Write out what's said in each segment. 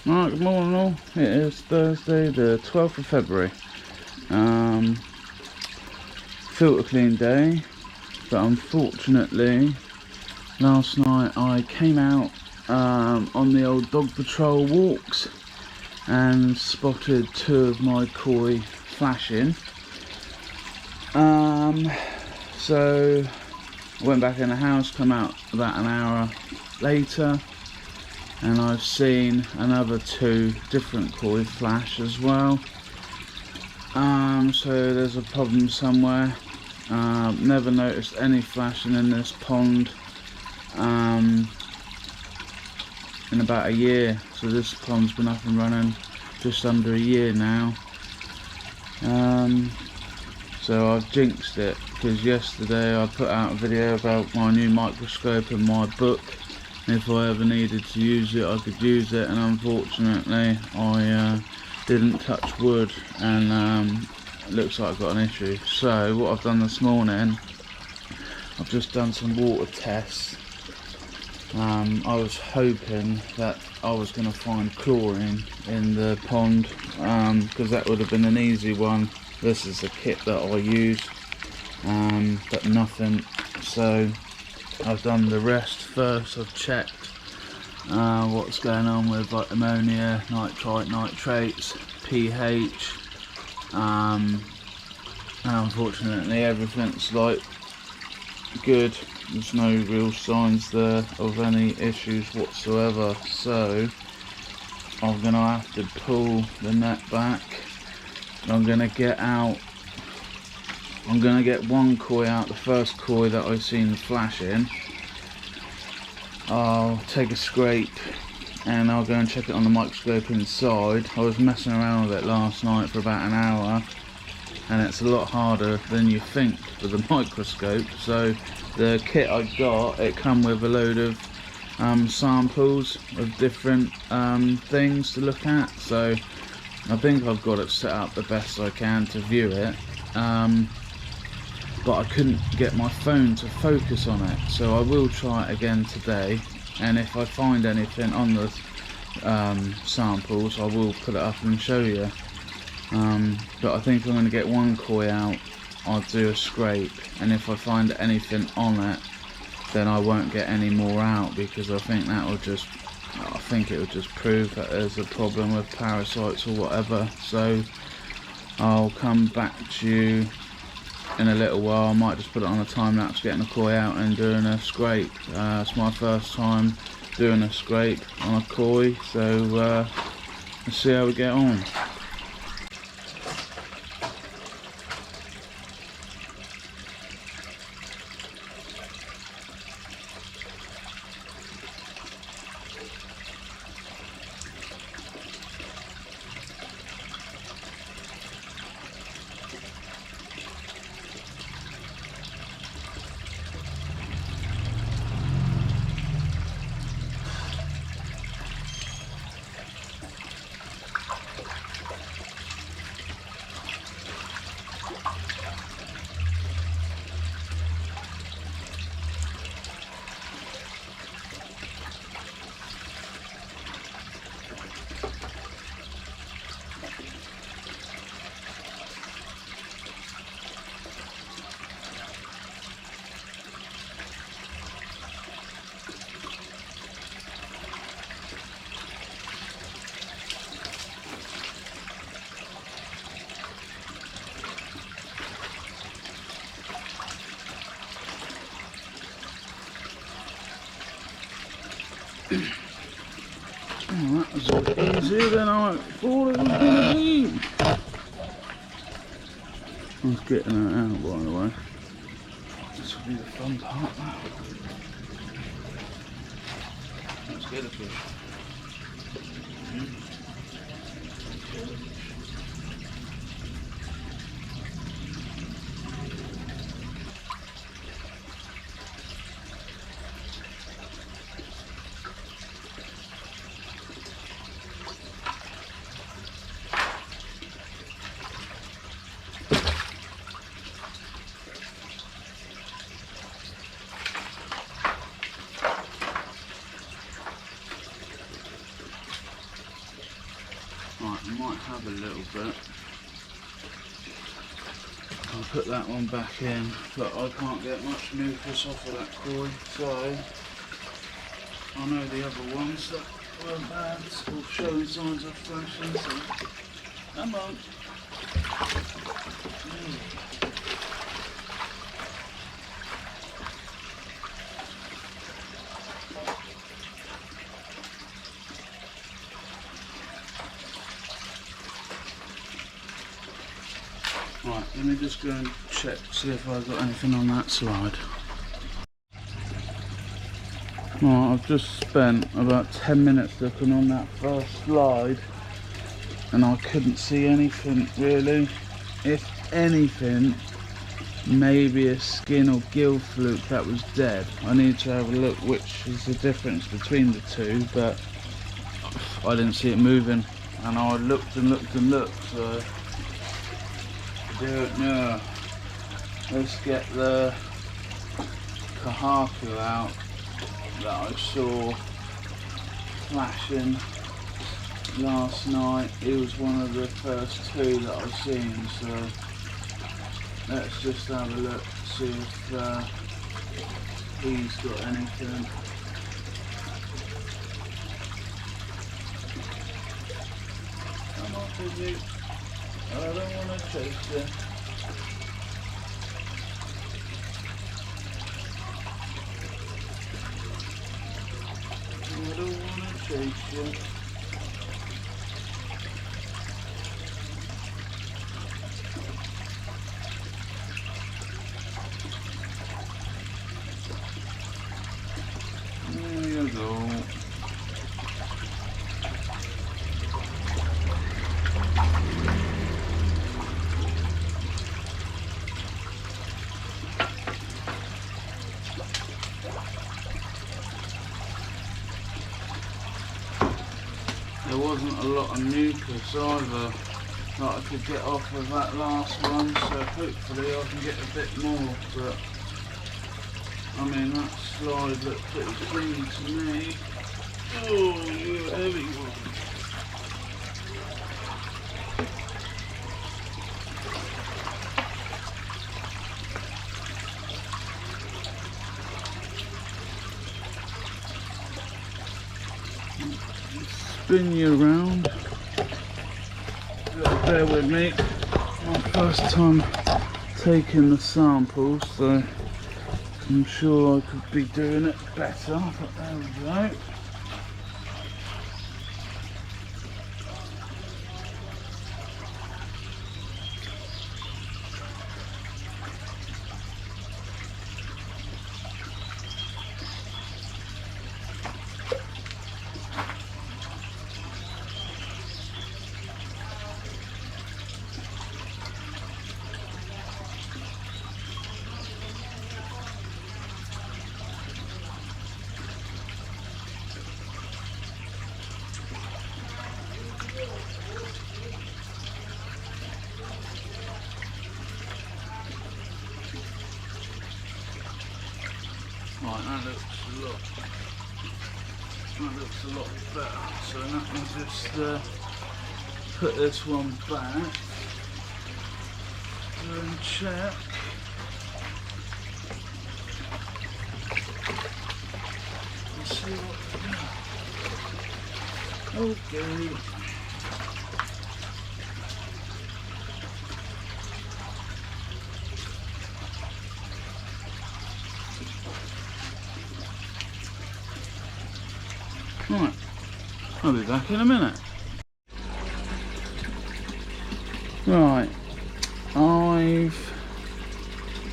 Right, good morning all. It is Thursday the 12th of February. Filter clean day, but unfortunately last night I came out on the old dog patrol walks and spotted two of my koi flashing. So I went back in the house, come out about an hour later, and I've seen another two different koi flash as well. So there's a problem somewhere. Never noticed any flashing in this pond in about a year. So this pond's been up and running just under a year now. So I've jinxed it, because yesterday I put out a video about my new microscope and my book. If I ever needed to use it, I could use it, and unfortunately I didn't touch wood, and it looks like I've got an issue. So what I've done this morning, I've just done some water tests. I was hoping that I was going to find chlorine in the pond, because that would have been an easy one. This is the kit that I use, but nothing. So I've done the rest first. I've checked what's going on with like ammonia, nitrite, nitrates, pH, and unfortunately everything's like good. There's no real signs there of any issues whatsoever. So I'm gonna have to pull the net back. I'm gonna get one koi out, the first koi that I've seen flashing. I'll take a scrape and I'll go and check it on the microscope inside. I was messing around with it last night for about an hour, and it's a lot harder than you think with a microscope. So the kit I got, it come with a load of samples of different things to look at. So I think I've got it set up the best I can to view it, but I couldn't get my phone to focus on it. So I will try it again today, and if I find anything on the samples, I will put it up and show you. But I think I'm going to get one koi out, I'll do a scrape, and if I find anything on it, then I won't get any more out, because I think it will just prove that there's a problem with parasites or whatever. So I'll come back to you in a little while. I might just put it on a time lapse getting a koi out and doing a scrape. It's my first time doing a scrape on a koi, so let's see how we get on. Oh, that was a bit easier than I thought it was going to be. I was getting that out, by the way. This will be the fun part now. Let's get a fish. Right, I might have a little bit. I'll put that one back in, but I can't get much mucus off of that koi, so I know the other ones that were bad or showing signs of flashing, so come on. Right, let me just go and check, see if I've got anything on that slide. Right, I've just spent about 10 minutes looking on that first slide and I couldn't see anything really. If anything, maybe a skin or gill fluke that was dead. I need to have a look which is the difference between the two, but I didn't see it moving and I looked and looked and looked, so I don't know. Let's get the Kahaku out that I saw flashing last night. He was one of the first two that I've seen, so let's just have a look, see if he's got anything. Come on, Fizzy. I don't want to chase you. I don't want to chase you. There you go. There wasn't a lot of mucus either that I could get off of that last one, so hopefully I can get a bit more, but I mean that slide looked pretty clean to me. Oh, you're a heavy one. Spin you around. Bear with me. My first time taking the samples, so I'm sure I could be doing it better, but there we go. Right, that looks a lot better. So let me just put this one back. Go and check. Let's see what we got. Okay. Right, I'll be back in a minute. Right, I've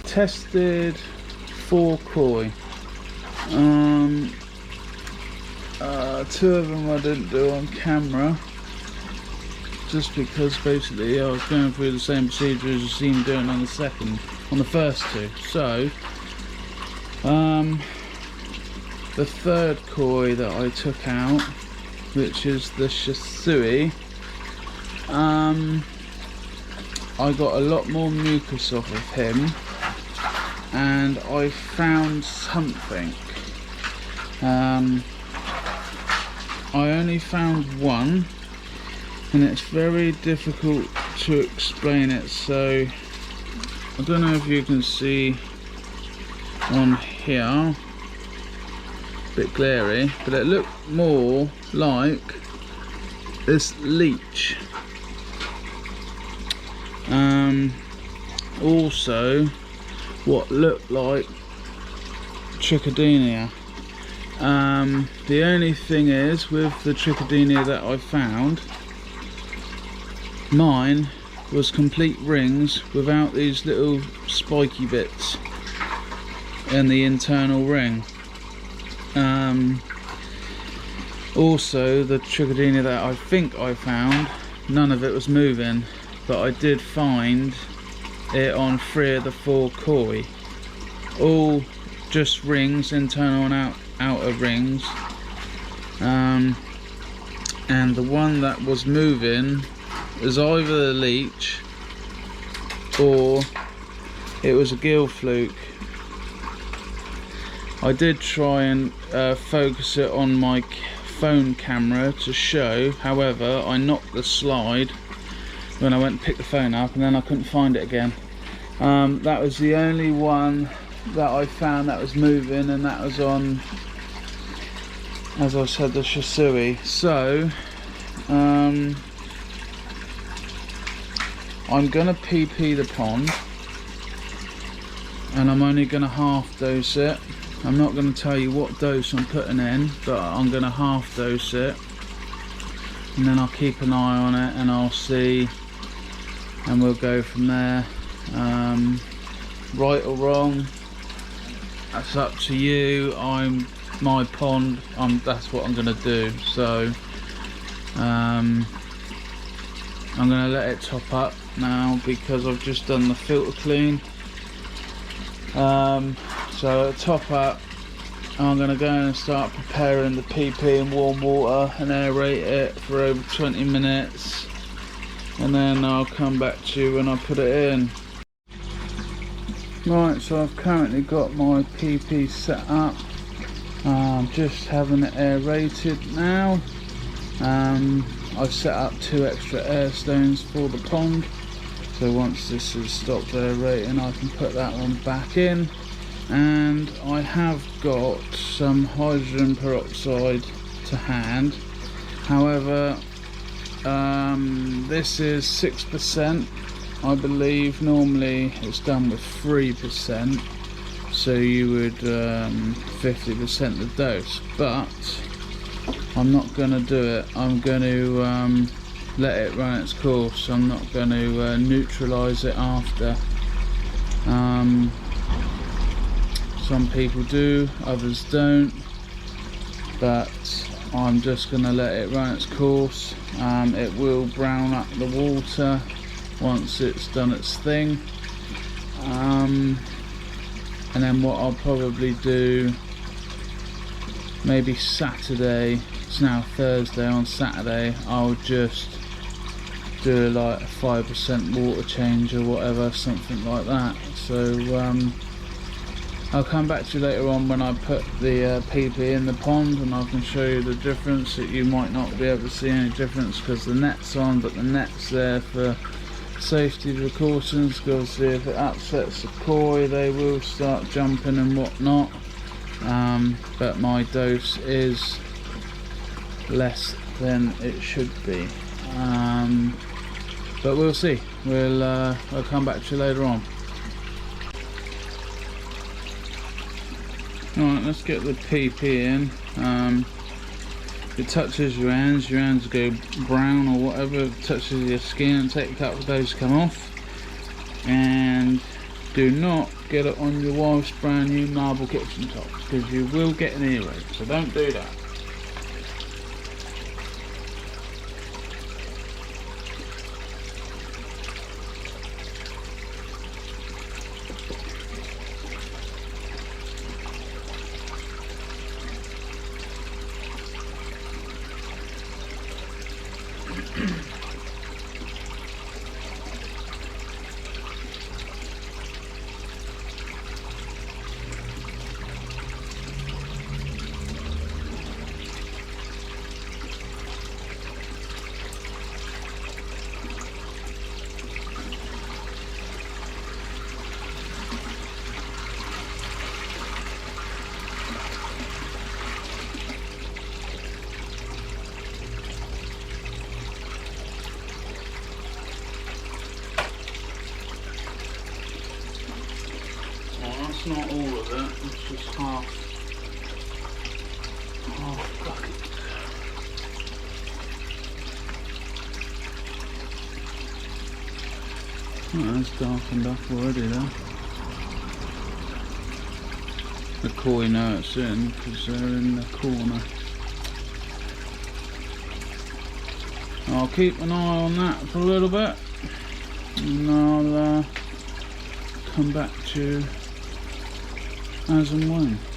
tested 4 koi. 2 of them I didn't do on camera, just because basically I was going through the same procedure as you seen doing on the first 2. So, the third koi that I took out, which is the Shisui, I got a lot more mucus off of him, and I found something. I only found one, and it's very difficult to explain it, so I don't know if you can see on here, a bit glary, but it looked more like this leech. Also what looked like trichodynia. The only thing is, with the trichodynia that I found, mine was complete rings without these little spiky bits in the internal ring. Also, the trichodynia that I think I found, none of it was moving, but I did find it on 3 of the 4 koi, all just rings, internal and outer rings. And the one that was moving is either a leech or it was a gill fluke. I did try and focus it on my phone camera to show, however I knocked the slide when I went to pick the phone up and then I couldn't find it again. That was the only one that I found that was moving, and that was on, as I said, the Shisui. So I'm gonna PP the pond, and I'm only gonna half dose it. I'm not gonna tell you what dose I'm putting in, but I'm gonna half dose it, and then I'll keep an eye on it and I'll see, and we'll go from there. Right or wrong, that's up to you. My pond, that's what I'm gonna do. So I'm gonna let it top up now because I've just done the filter clean. So at top up, I'm gonna go and start preparing the PP in warm water and aerate it for over 20 minutes, and then I'll come back to you when I put it in. Right, so I've currently got my PP set up. Just having it aerated now. I've set up 2 extra air stones for the pond, so once this has stopped aerating I can put that one back in. And I have got some hydrogen peroxide to hand, however this is 6%. I believe normally it's done with 3%, so you would 50% the dose, but I'm not going to do it. I'm going to let it run its course. I'm not going to neutralise it after. Some people do, others don't, but I'm just going to let it run its course. It will brown up the water once it's done its thing, and then what I'll probably do, maybe Saturday, it's now Thursday, on Saturday I'll just do like a 5% water change or whatever, something like that. So I'll come back to you later on when I put the PP in the pond, and I can show you the difference. That you might not be able to see any difference because the net's on, but the net's there for safety precautions, because if it upsets the koi they will start jumping and whatnot. But my dose is less than it should be, but we'll see. I'll come back to you later on. Alright, let's get the PP in. If it touches your hands go brown or whatever. If it touches your skin, and take a couple of those to come off. And do not get it on your wife's brand new marble kitchen tops, because you will get an earache, so don't do that. That's not all of it, it's just half bucket. Oh, that's darkened up already though. The koi know it's in because they're in the corner. I'll keep an eye on that for a little bit and I'll come back to you as and when.